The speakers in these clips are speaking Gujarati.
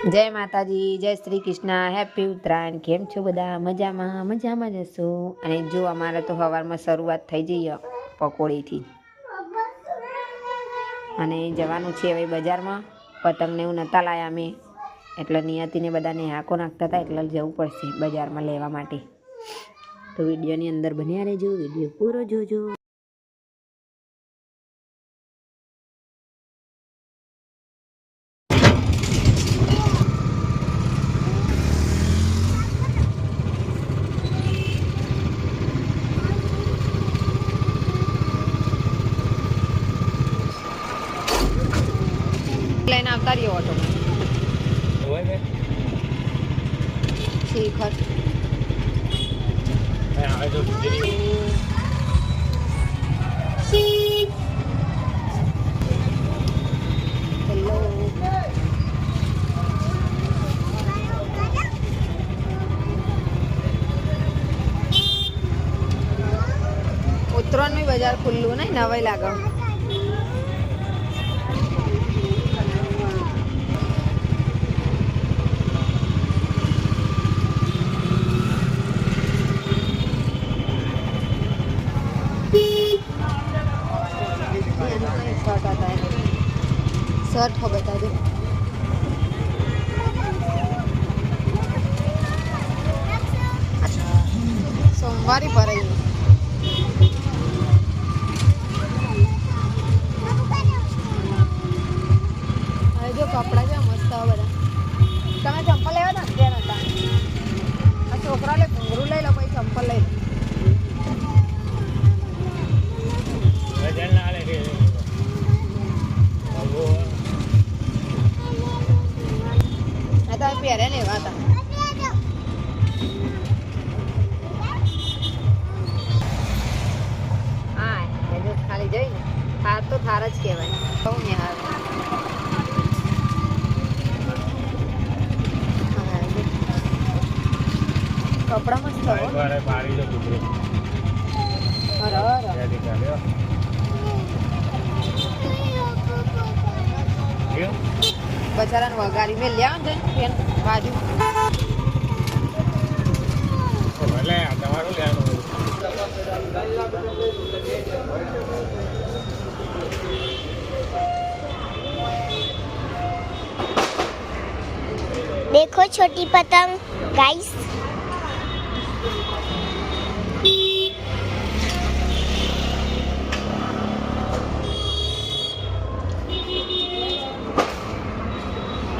જય માતાજી, જય શ્રી કૃષ્ણ, હેપી ઉત્તરાયણ। કેમ છો બધા? મજામાં મજામાં જશો। અને જો અમારે તો સવારમાં શરૂઆત થઈ જઈએ પકોડીથી અને જવાનું છે હવે બજારમાં। પતંગને એવું નહોતા લાવ્યા અમે, એટલે નિયતિને બધાને હાંકો નાખતા હતા, એટલે જવું પડશે બજારમાં લેવા માટે। તો વિડીયોની અંદર બન્યા રહેજો, વિડીયો પૂરો જોજો। લઈને આવતા રહ્યો ઓટો શિખર હેલો ઉત્તરાયણનું બજાર ખુલ્લું નહીં, નવાઈ લાગે। शर्ट हो बता दो। सोमवारी पर आई जो कपड़ा जो मस्त बड़ा તમે ચંપલ લેવા હતા ત્યાં હતા આ છોકરાને ઘૂંઘરું લઈ લો પછી ચંપલ લઈ લો તમે પહેરે ને એવા હતા હા ખાલી જઈને થાર તો થાર જ કહેવાય કહું ને હાર કપડા મસ્ત બચારાને વગાડી મેં લ્યા ને બાજુ देखो छोटी पतंग गाइस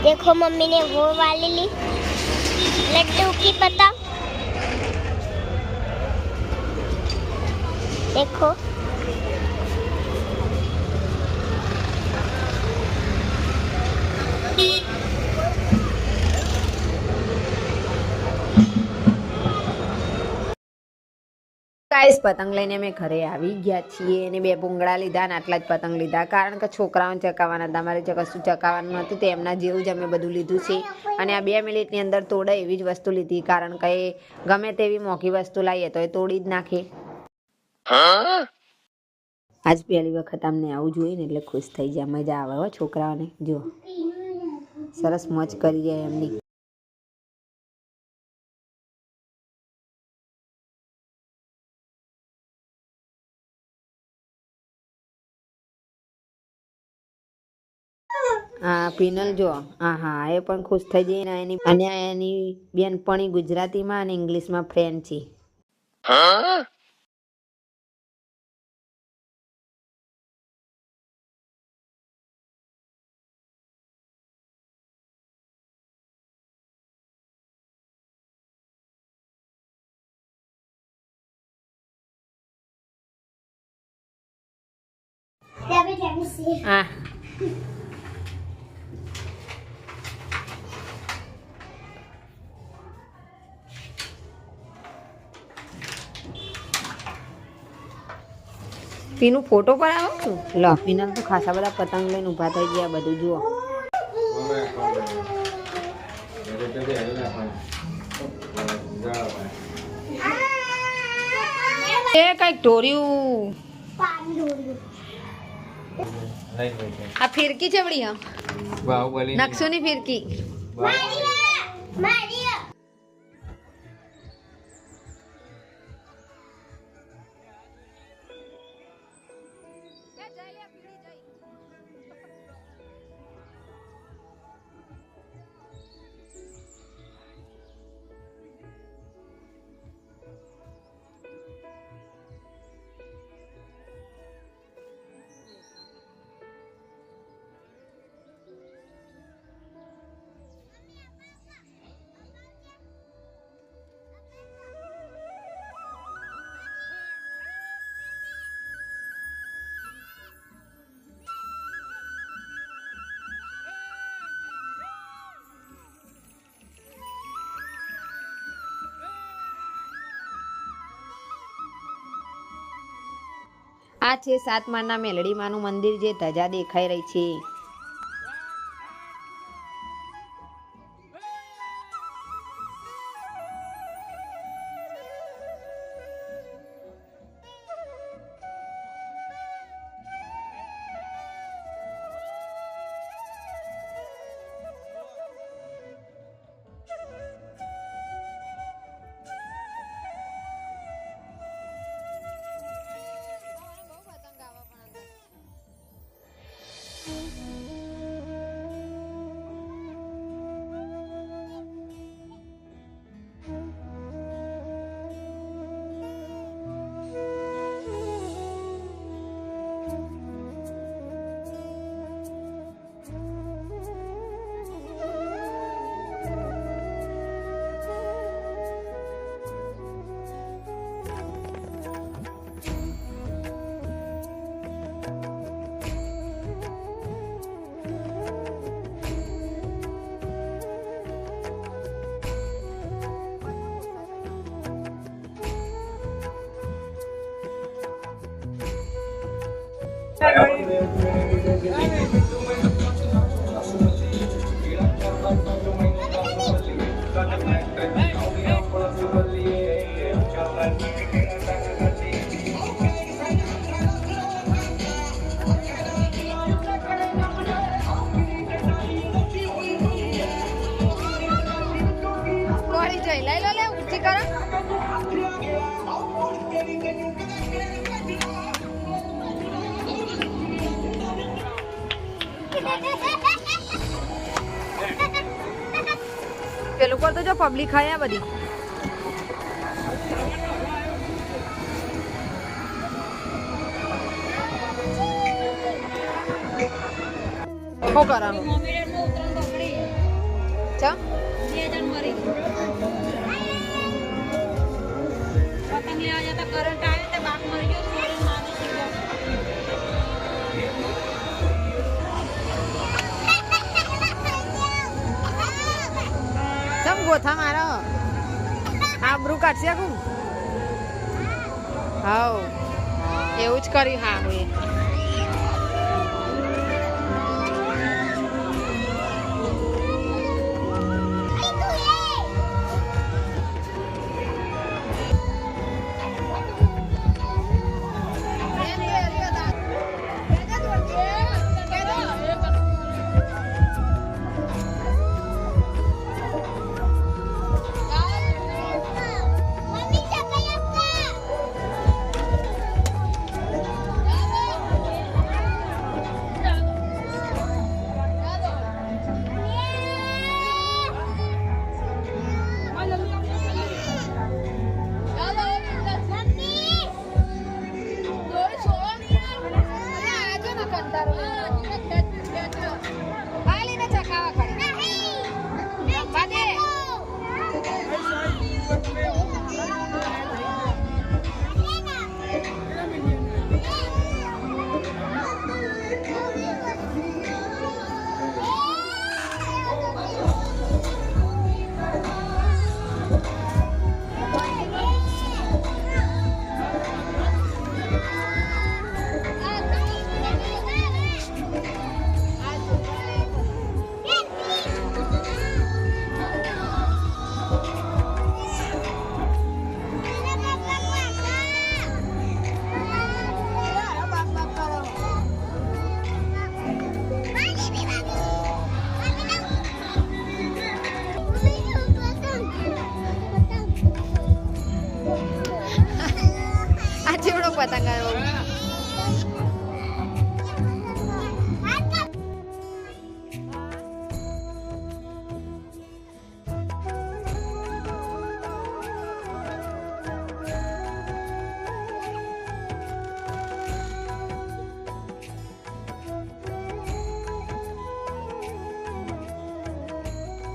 देखो मम्मी ने वो वाली ली लड्डू की पतंग देखो ગાઈસ પતંગ લઈને અમે ઘરે આવી ગયા છીએ અને બે ભૂંગળા લીધા અને આટલા જ પતંગ લીધા કારણ કે છોકરાઓને ચકાવવાના હતા અમારે કશું ચકાવવાનું નહોતું તો એમના જેવું જ અમે બધું લીધું છે અને આ 2 મિનિટની અંદર તોડે એવી જ વસ્તુ લીધી કારણ કે ગમે તેવી મોંઘી વસ્તુ લાવીએ તો એ તોડી જ નાખે આજ પહેલી વખત અમને આવું જોઈએ ને એટલે ખુશ થઈ જાય મજા આવે હો છોકરાઓને જો સરસ મોજ કરી જાય એમની હા પિનલ જો હા એ પણ ખુશ થઈ જઈ ને એની બેનપણી ગુજરાતીમાં અને ઇંગ્લિશમાં ફ્રેન્ડ છે હા પીનું ફોટો પર આવો છું લો પીનલ તો ખાસા બધા પતંગ લઈને ઊભા થઈ ગયા બધું જુઓ એ કઈક ઢોર્યું આ ફિરકી છે બડી હા બાહુબલી નકશોની ફિરકી મારી આ છે સાતમાના મેલડીમાનું મંદિર જે ધજા દેખાઈ રહી છે. પેલું પર તો જો પબ્લિક ખાયા બધી. શું કરવાનું ચા પતંગ લેવા જતા કરંટ આવે તો બાપ મરી ગયો ચમ ગોથા મારો આબરૂ કાઢશે આખું. હાઉ એવું જ કર્યું. હા હું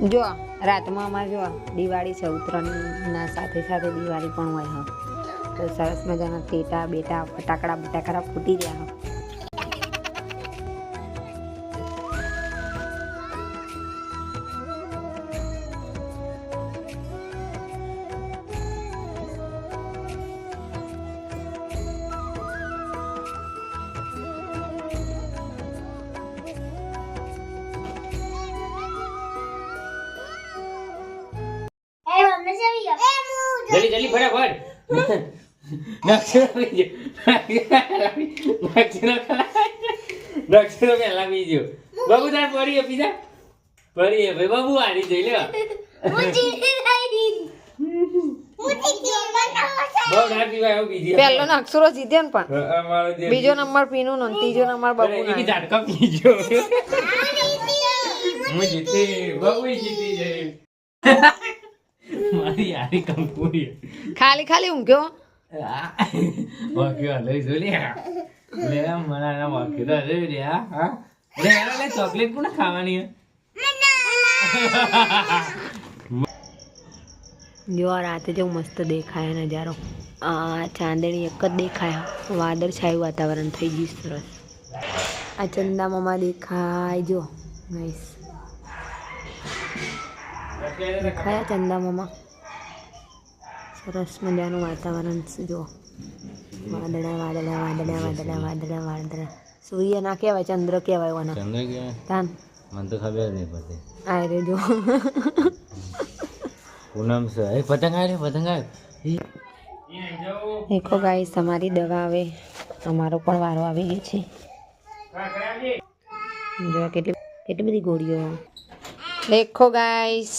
જો રાતમાં અમારે જો દિવાળી છે, ઉત્તરાયણના સાથે સાથે દિવાળી પણ હોય હા, તો સરસ મજાના ટેટા બેટા ફટાકડા બટાકડા ફૂટી રહ્યા હા. એ મમ્મી જવી ગયો જલ્દી જલ્દી ફટાફટ નક્ષરો બીજો નક્ષરો પહેલા બીજો બાબુ તાર પડીએ પીધા પડીએ ભાઈ બાબુ હારી જઈ લે બહુ ના પીવાય એવું બીજી પહેલો ને અક્ષરો જીત્યો ને પણ અમારો જે બીજો નંબર પીનું નો ત્રીજો નંબર બબુ એની ઝાટકા પીજો હું જીતી બાબુ જીતી જાય મારી યારી કંપુરી ખાલી ઊંઘ્યો વાક્યો લઈ જો લે લે મના વાક્યો તો રે રે હા રે લે ચોકલેટ કોને ખાવાની જો આ રાતે જો મસ્ત દેખાય નજારો, આ ચાંદણી એક જ દેખાય, વાદળ છાયું વાતાવરણ થઈ ગયું સરસ. આ ચંદા મામા દેખાય જો નાઈસ દેખાયા ચંદા મામા, સરસ મજાનું વાતાવરણ છે જો, વાદળા વાદળા વાદળા વાદળા વાદળા વાદળા, સૂર્ય ના કહેવાય ચંદ્ર કહેવાય ઓના ચંદ્ર કે તાન મને તો ખબર નહીં પડતી આ રે જો પૂનમ છે એ પતંગ આવે પતંગ આવે દેખો ગાઈસ તમારી દવા આવે, અમારો પણ વારો આવી ગયો છે. જો કેટલી બધી ગોળીઓ. દેખો ગાઈસ